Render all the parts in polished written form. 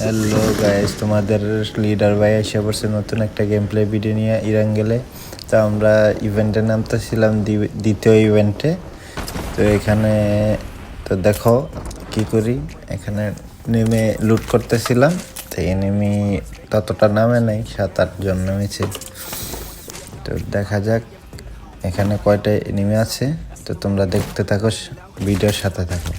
Hello guys, তোমাদের leader ভাই এসে পড়ছে নতুন একটা গেম প্লে ভিডিও নিয়ে ইরাঙ্গেলে। তো আমরা ইভেন্টে নামতেছিলাম, দ্বিতীয় ইভেন্টে। তো এখানে তো দেখো কি করি, এখানে নেমে লুট করতেছিলাম। তো এনিমি ততটা নামে নাই, 7-8 জন নেমেছে। তো দেখা যাক এখানে কয়টা এনিমি আছে। তো তোমরা দেখতে থাকো, ভিডিওর সাথে থাকো।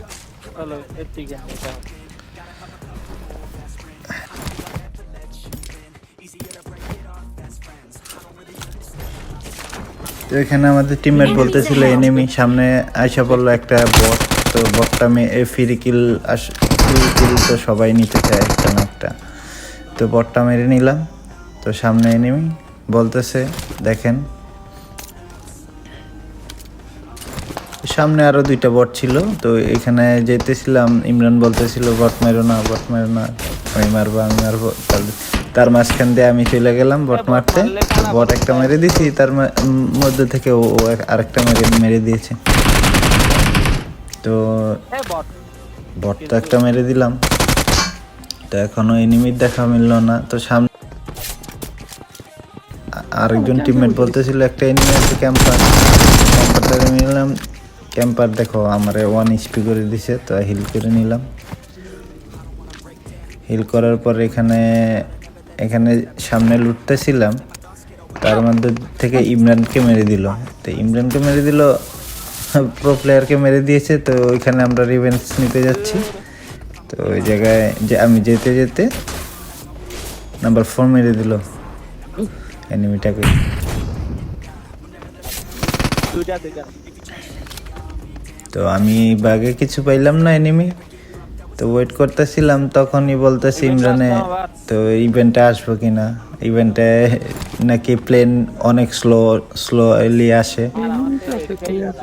তো এখানে আমাদের টিমমেট বলতেছিল এনিমি সামনে আইসা পড়লো একটা বট। তো বটটা ফ্রি কিল তো সবাই নিতে চায় একটা না একটা। তো বটটা মেরে নিলাম। তো সামনে এনিমি বলতেছে, দেখেন সামনে আরো 2টা বট ছিল। তো এখানে যেতেছিলাম, ইমরান বলতেছিল বট মেরো না, বট মেরো না, আমি মারবো আমি মারবো। তার মাঝখান দিয়ে আমি চলে গেলাম বট মারতে। বট একটা মেরে দিছি, তার মধ্যে থেকে ও আরেকটা মেরে দিয়েছে। তো বট তো একটা মেরে দিলাম। তো এখনো এনিমির দেখা মিললো না। তো সামনে আরেকজন টিমমেট বলতেছিল একটা এনিমি আছে ক্যাম্পারটা নিলাম। ক্যাম্পার দেখো আমারে 1 HP করে দিছে। তো হিল করে নিলাম। হিল করার পর এখানে সামনে লুটতেছিলাম, তার মধ্যে থেকে ইমরানকে মেরে দিল। তো ইমরানকে মেরে দিল, প্রো প্লেয়ারকে মেরে দিয়েছে। তো ওইখানে আমরা রিভেঞ্জ নিতে যাচ্ছি। তো ওই জায়গায় যে আমি যেতে যেতে নাম্বার 4 মেরে দিল এনিমিটাকে। তো আমি বাগে কিছু পাইলাম না এনিমি। তো ওয়েট করতেছিলাম, তখনই বলতেছি ইমরানে তো ইভেন্টে আসবো কিনা। ইভেন্টে নাকি প্লেন অনেক স্লোলি আসে।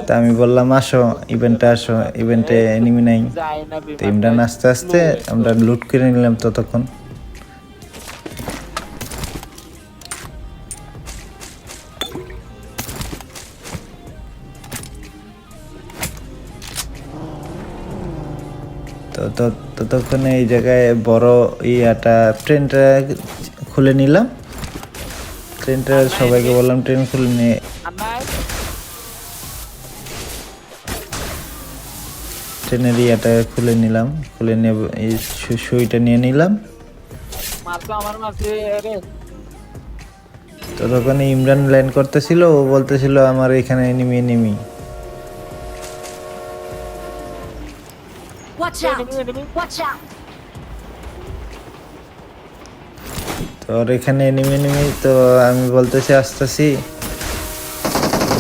তো আমি বললাম আসো ইভেন্টে, আসো ইভেন্টে এনিমি নাই। তো ইমরান আস্তে আস্তে আমরা লুট করে নিলাম ততক্ষণ। তো ততক্ষণে এই জায়গায় বড় ট্রেনটা খুলে নিলাম। ট্রেনটা সবাইকে বললাম ট্রেন খুলে নিয়ে, ট্রেনের ইয়াটা খুলে নিলাম। খুলে নিয়ে এই সুইটা নিয়ে নিলাম। তো তখন ইমরান ল্যান্ড করতেছিল, ও বলতেছিল আমার এখানে এনিমি। তো আর এখানে এনিমি। তো আমি বলতেছি আসতেছি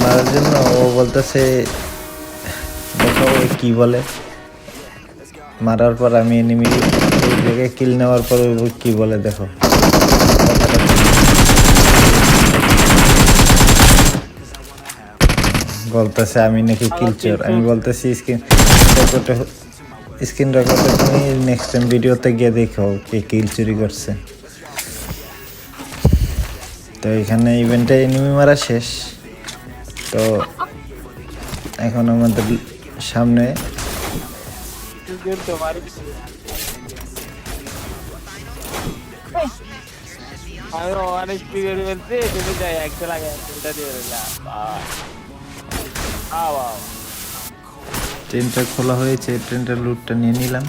মারার জন্য, ও বলতেছে দেখো কি বলে। মারার পর আমি এনিমি জায়গায় কিল নেওয়ার পর কি বলে দেখো। বলতেছে আমি নাকি কিল চোর। আমি বলতেছি স্ক্রিন রেকর্ডে তুমি নেক্সট টাইম ভিডিওতে গিয়ে দেখো কে কিল চুরি করছে। তো এখানে ইভেন্টে এনিমি মারা শেষ। তো এখন আমাদের সামনে ট্রেনটা খোলা হয়েছে, ট্রেনটার লুটটা নিয়ে নিলাম।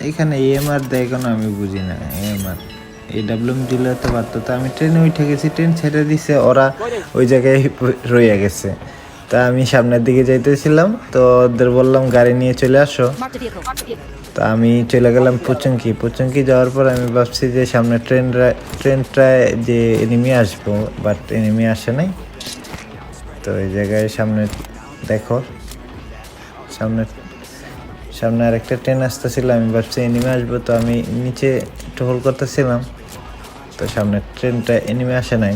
এখানে EMR দেয় কেন আমি বুঝি না। EMR AWM দিলে তো পারতো। তো আমি ট্রেনে উঠে গেছি, ট্রেন ছেড়ে দিছে, ওরা ওই জায়গায় রয়ে গেছে। তা আমি সামনের দিকে যাইতেছিলাম, তো ওদের বললাম গাড়ি নিয়ে চলে আসো। তা আমি চলে গেলাম পুচুঙ্কি যাওয়ার পর আমি ভাবছি যে সামনে ট্রেনটায় যে এনিমি আসবো, বাট এনিমি আসে নাই। তো এই জায়গায় সামনে দেখো, সামনে আরেকটা ট্রেন আসতেছিল। আমি ভাবছি এনিমি আসবো, তো আমি নিচে টহল করতেছিলাম। তো সামনে ট্রেনটা এনিমি আসে নাই।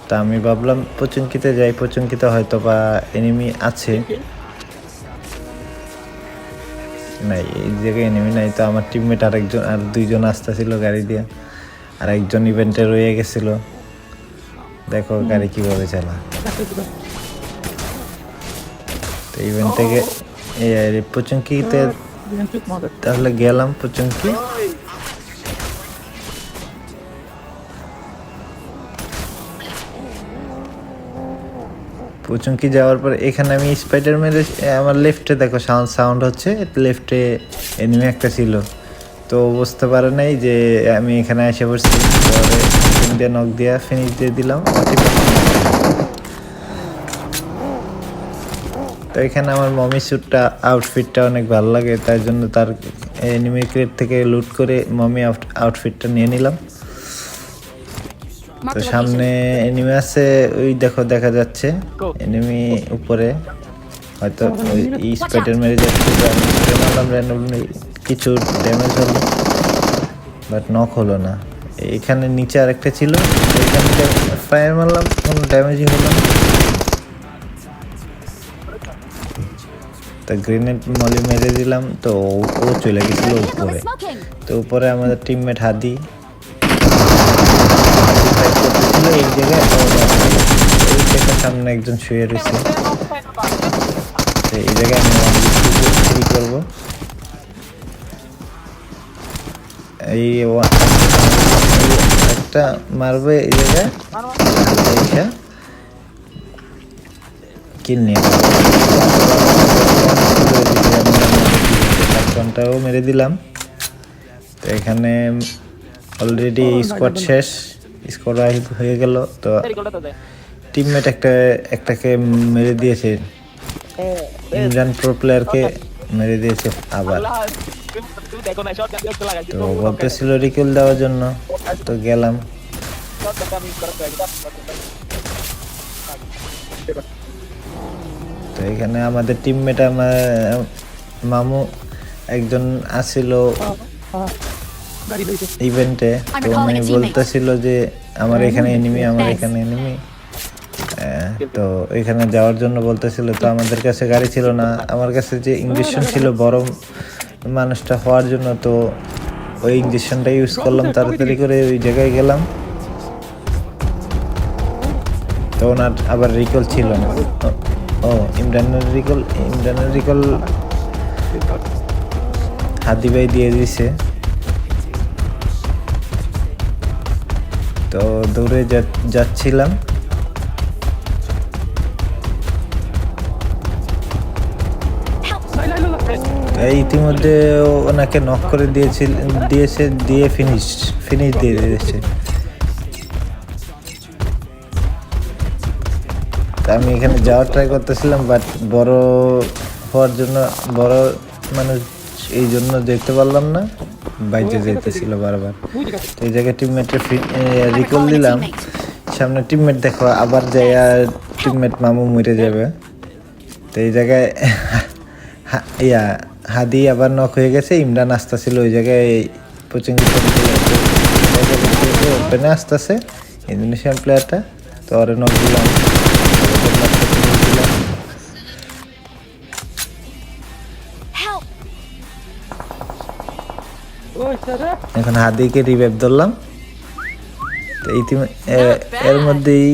তা আমি ভাবলাম পুচুঙ্কিতে যাই, পুচুঙ্কিতে হয়তো বা এনিমি আছে। নাই, এই জায়গায় এনিমি নাই। তো আমার টিমমেট আর 2জন আসতেছিল গাড়ি দিয়ে, আর একজন ইভেন্টে রয়ে গেছিল। দেখো গাড়ি কিভাবে চালা। তো ইভেন্ট থেকে পুচুঙ্কিতে তাহলে গেলাম পুচুঙ্কি। পুচুঙ্কি যাওয়ার পর এখানে আমি স্পাইডার মেরে আমার লেফটে দেখো সাউন্ড হচ্ছে, লেফটে এনিমি একটা ছিল, তো বুঝতে পারে নাই যে আমি এখানে এসে পড়ছি। পরে দিয়ে নক দিয়া ফিনিশ দিয়ে দিলাম। তো এখানে আমার মমি স্যুটটা আউটফিটটা অনেক ভালো লাগে, তাই জন্য তার এনিমি ক্রেট থেকে লুট করে মমি আউটফিটটা নিয়ে নিলাম। তো সামনে এনিমি আছে, ওই দেখো দেখা যাচ্ছে এনিমি উপরে, হয়তো ওই স্পাইডার মেরে যাচ্ছে। আমি মারলাম র্যান্ডমলি, কিছু ড্যামেজ হলো বাট নক হলো না। এখানে নিচে আরেকটা ছিল, এখান থেকে ফায়ার মারলাম, কোনো ড্যামেজই হলো না। তা গ্রেনেড মলি মেরে দিলাম, তো ও চলে গেছিল উপরে। তো উপরে আমাদের টিমমেট হাদি এই জায়গায়, এই জায়গার সামনে একজন শুয়ে রয়েছে। এই জায়গায় আমি 1v3 করবো। এই একটা মারবে এই জায়গায়, কিল নিয়ে ঘন্টাও মেরে দিলাম। তো এখানে অলরেডি স্কোয়াড শেষ, স্কোয়াড হয়ে গেল। তো টিমমেট একটাকে মেরে দিয়েছে, ইমরান প্রো প্লেয়ারকে মেরে দিয়েছে আবার। তো বলতেছিল রিকিল দেওয়ার জন্য, তো গেলাম। তো এখানে আমাদের টিমমেট আমার মামু একজন আসছিল ইভেন্টে, তো উনি বলতেছিল যে আমার এখানে এনিমি, আমার এখানে এনিমি। তো এখানে যাওয়ার জন্য বলতেছিল। তো আমাদের কাছে গাড়ি ছিল না, আমার কাছে যে ইঞ্জেকশন ছিল বড় মানুষটা হওয়ার জন্য, তো ওই ইঞ্জেকশনটা ইউজ করলাম, তাড়াতাড়ি করে ওই জায়গায় গেলাম। তো ওনার আবার রিকল ছিল না। ও ইমরানের রিকল হাদি ভাই দিয়ে দিছে। তো দৌড়ে যাচ্ছিলাম। ইতিমধ্যে ওনাকে নক করে দিয়ে ফিনিশ দিয়ে দিয়েছে। আমি এখানে যাওয়ার ট্রাই করতেছিলাম, বাট বড় হওয়ার জন্য, বড় মানুষ এই জন্য দেখতে পারলাম না, বাইরে যেতেছিল বারবার। তো এই জায়গায় টিমমেটের রিকল দিলাম, সামনে টিমমেট দেখো আবার যায়, টিমমেট মামু মরে যাবে। তো এই জায়গায় হাদি আবার নক হয়ে গেছে, ইমরান আসতেছিল ওই জায়গায় পুচুঙ্গি ওপেনে আসতেছে ইন্দোনেশিয়ান প্লেয়ারটা। তো ওরে নক দিলাম, এখন হাদিকে রিভাইভ ধরলাম। তো এর মধ্যেই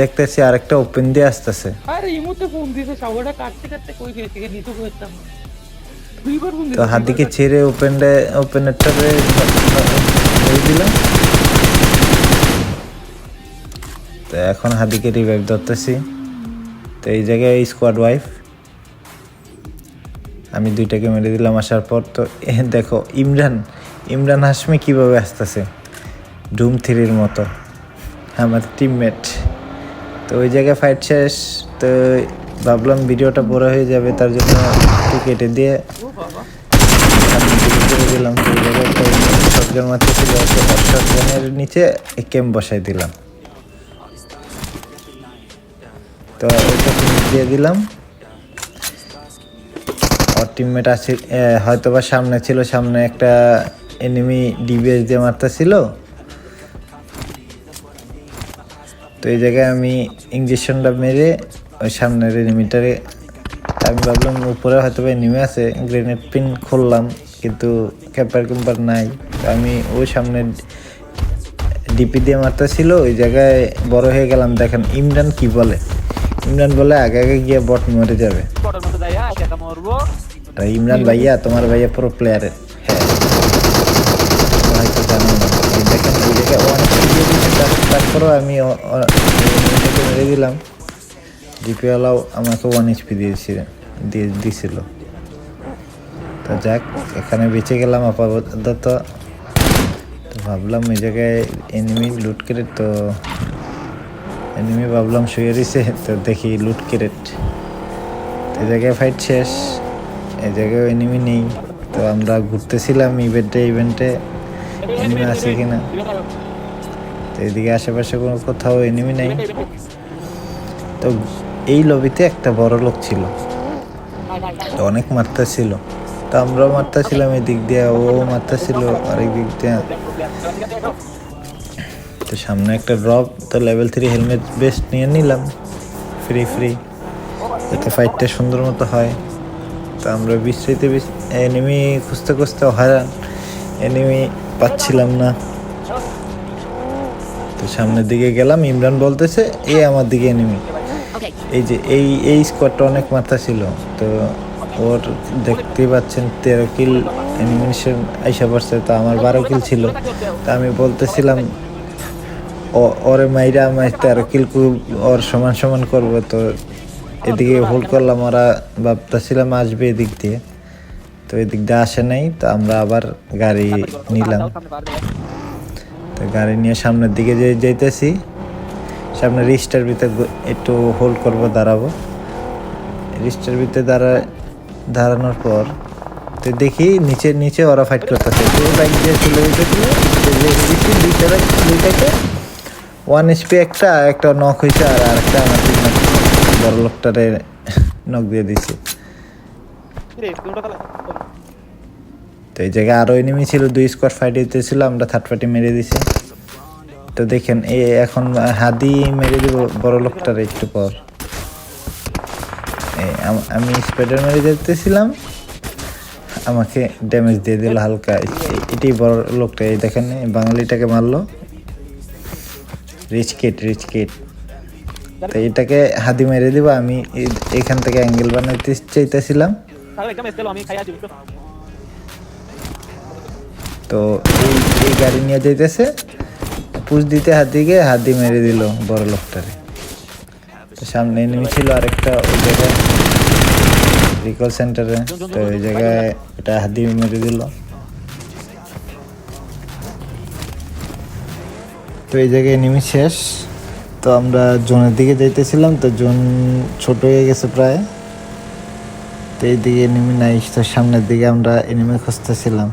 দেখতেছি আরেকটা ওপেন দিয়ে আসতেছে। তো হাদিকে ছেড়ে ওপেনারটা দিলাম। তো এখন হাদিকে রিভাইভ ধরতেছি। তো এই জায়গায় স্কোয়াড ওয়াইফ আমি দুইটাকে মেরে দিলাম আসার পর। তো দেখো ইমরান হাশমি কিভাবে আসতেছে ডুম 3-র মতো, আমার টিমমেট। তো ওই জায়গায় ফাইট শেষ। তো ভাবলাম ভিডিওটা বড় হয়ে যাবে, তার জন্য একটু কেটে দিয়ে করে দিলাম। তো ওই জায়গায় শটগান মারতে ছিল, শটগানের নিচে ক্যাম্প বসাই দিলাম। তো ওইটা দিয়ে দিলাম। আর টিমমেট আছে হয়তো বা সামনে ছিল, সামনে একটা এনিমি ডিবিএস দিয়ে মারতেছিল। তো এই জায়গায় আমি ইঞ্জেকশনটা মেরে ওই সামনের এনিমিটারে, আমি ভাবলাম উপরে হয়তো বা এনিমি আছে, গ্রেনেড পিন খুললাম, কিন্তু ক্যাম্পার নাই। তো আমি ওই সামনে ডিপি দিয়ে মারতেছিল, ওই জায়গায় বড় হয়ে গেলাম। দেখেন ইমরান কি বলে, ইমরান বলে আগে গিয়ে বট মরে যাবে। আর ইমরান ভাইয়া, তোমার ভাইয়া প্রো প্লেয়ারের। হ্যাঁ, হয়তো জানো না। এই দেখেন এই জায়গায় অনেক দিয়ে দিচ্ছে, তারপরেও আমি এটাকে মেরে দিলাম। ডিপিওয়ালাও আমাকে 1 HP দিয়েছিল। তো যাক, এখানে বেঁচে গেলাম আপাতত। তো ভাবলাম এই জায়গায় এনিমি লুট ক্রেট, তো এনিমি ভাবলাম শুয়ে দিছে, তো দেখি লুট ক্রেট। এই জায়গায় ফাইট শেষ, এই জায়গায় এনিমি নেই। তো আমরা ঘুরতেছিলাম ইভেন্টে এনিমি আছে কিনা। তো এদিকে আশেপাশে কোনো কোথাও এনিমি নেই। তো এই লবিতে একটা বড় লোক ছিল, তো অনেক মারতেছিল। তো আমরাও মারতেছিলাম এদিক দিয়ে, ও মারতেছিল আরেক দিক দিয়ে। তো সামনে একটা ড্রপ, তো লেভেল 3 হেলমেট বেস্ট নিয়ে নিলাম ফ্রি, যাতে ফাইটটা সুন্দর মতো হয়। তো আমরা বিস্তৃতি এনিমি খুঁজতে হয়রান, এনিমি পাচ্ছিলাম না। তো সামনের দিকে গেলাম, ইমরান বলতেছে আমার দিকে এনিমি। এই যে এই স্কোয়াডটা অনেক মাথা ছিল। তো ওর দেখতেই পাচ্ছেন 13 কিল অ্যানিমেশন আইসা পড়ছে, তো আমার 12 কিল ছিল। তো আমি বলতেছিলাম ওরে মাইরা আমি 13 কিল ওর সমান করবো। তো এদিকে হোল্ড করলাম, ওরা ভাবতেছিলাম আসবে এদিক দিয়ে, তো এদিক দিয়ে আসে নাই। তো আমরা আবার গাড়ি নিলাম। তো গাড়ি নিয়ে সামনের দিকে যাইতেছি। সামনে রিস্টার ভিতরে একটু হোল্ড করবো, দাঁড়াবো। রিস্টার ভিতরে দাঁড়ানোর পর তো দেখি নিচে ওরা ফাইট করতেছে। বাইক দিয়ে চলে যেতেছিল, দুইটাকে 1 HP একটা নক হয়েছে, আর আরেকটা আমার বড় লোকটারে নক দিয়ে দিছে। তো এই জায়গায় আরো এনিমি ছিল, 2 স্কোয়াড ফাইট হইতেছিল, আমরা থার্ড পার্টি মেরে দিছি। তো দেখেন এখন হাদি মেরে দিব বড় লোকটারে একটু পর। আমি স্পাইডার মেরে যেতেছিলাম, আমাকে ড্যামেজ দিয়ে দিল হালকা। এটি বড় লোকটা, এই দেখেন বাঙালিটাকে মারলো, রিচ কিট। তো এটাকে হাদি মেরে দিব। আমি এখান থেকে অ্যাঙ্গেল বানাইতে চাইতেছিলাম। তো এই গাড়ি নিয়ে যাইতেছে, পুশ দিতে হাদি মেরে দিল বড় লোকটারে। তো সামনে এনিমি ছিল আরেকটা ওই জায়গায় রিকল সেন্টারে। তো ওই জায়গায় এটা হাদি মেরে দিল। তো এই জায়গায় এনিমি শেষ। তো আমরা জোনের দিকে যাইতেছিলাম, তো জোন ছোট হয়ে গেছে প্রায়। তো এইদিকে এনিমি নাই, তো সামনের দিকে আমরা এনিমি খুঁজতেছিলাম।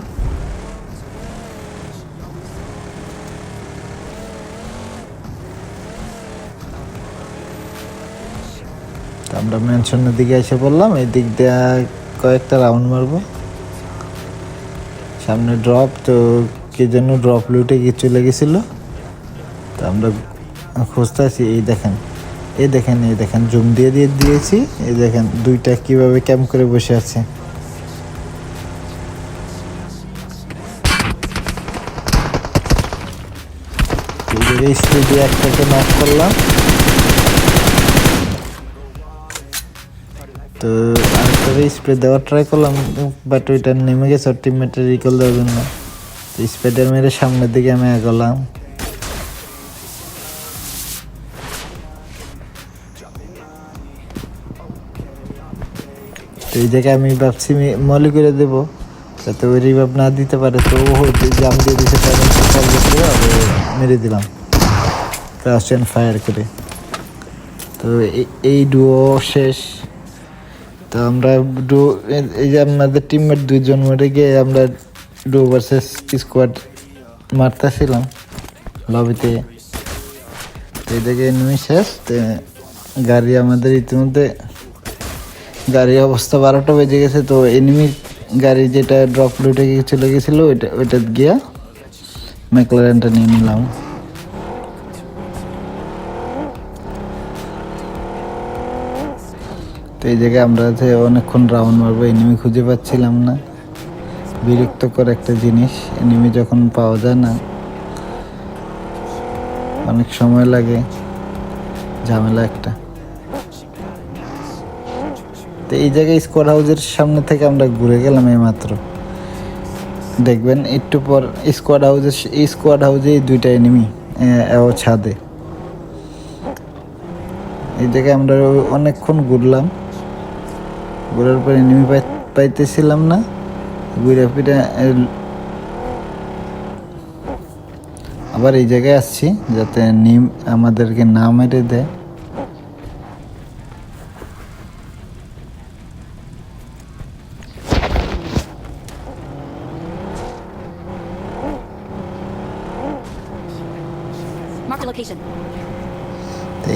আমরা ম্যানশনের দিকে এসে পড়লাম, এই দিক দিয়ে কয়েকটা রাউন্ড মারবো। সামনে ড্রপ, তো কে যেন ড্রপ লুটে গিয়ে চলে গেছিল। তো আমরা খুঁজতেছি। এই দেখেন জুম দিয়ে দিয়েছি। এই দেখেন দুইটা কিভাবে ক্যাম্প করে বসে আছে। স্পিড দিয়ে একটাকে নক করলাম। তো আরেকটা স্প্রে দেওয়ার ট্রাই করলাম, বাট ওইটা নেমে গেছে ওর টিমমেটের রিকল দেওয়ার জন্য। তো স্প্রেডার মেরে সামনের দিকে আমি এগোলাম। তো এই জায়গায় আমি ভাবছি মলি করে দেবো, যাতে ওই রিভাব না দিতে পারে। তো ও জাম দিয়ে দিতে পারে, মেরে দিলাম ক্রাশ অ্যান্ড ফায়ার করে। তো এই ডুও শেষ। তো আমরা এই যে আমাদের টিমমেট 2 জন মরে গিয়ে আমরা ডুও ভার্সেস স্কোয়াড মারতেছিলাম লবিতে। তো এই জায়গায় এনিমি শেষ। তো গাড়ি আমাদের ইতিমধ্যে গাড়ির অবস্থা 12টা বেজে গেছে। তো এনিমি গাড়ি যেটা ড্রপ লুটে চলে গেছিলো ওইটা গিয়া ম্যাকলারেনটা নিয়ে নিলাম। তো এই জায়গায় আমরা অনেকক্ষণ রাউন্ড মারবো, এনিমি খুঁজে পাচ্ছিলাম না। বিরক্তকর একটা জিনিস, এনিমি যখন পাওয়া যায় না, অনেক সময় লাগে, ঝামেলা একটা। তো তো এই জায়গায় স্কোয়াড হাউসের সামনে থেকে আমরা ঘুরে গেলাম এই মাত্র। দেখবেন একটু পর স্কোয়াড হাউসে দুইটা এনিমি ছাদে। এই জায়গায় আমরা অনেকক্ষণ ঘুরলাম, ঘোরার পর এনিমি পাইতেছিলাম না, ঘুরে ফিরে আবার এই জায়গায় আসছি যাতে আমাদেরকে না মেরে দেয়। Mark the location. তো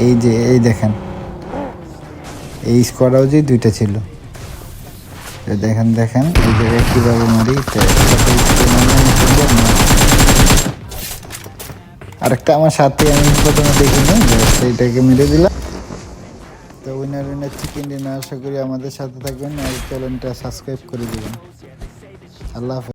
এই দেখেন এই স্কোয়াড হাউসেই দুইটা ছিল। দেখেন এই জায়গায় কীভাবে মারি। আরেকটা আমার সাথে আমি প্রথমে দেখিনি, সেইটাকে মেরে দিলাম। তো উইনার চিকেন ডিনার, আশা করি আমাদের সাথে থাকবেন আর চ্যানেলটা সাবস্ক্রাইব করে দেবেন। আল্লাহ হাফেজ।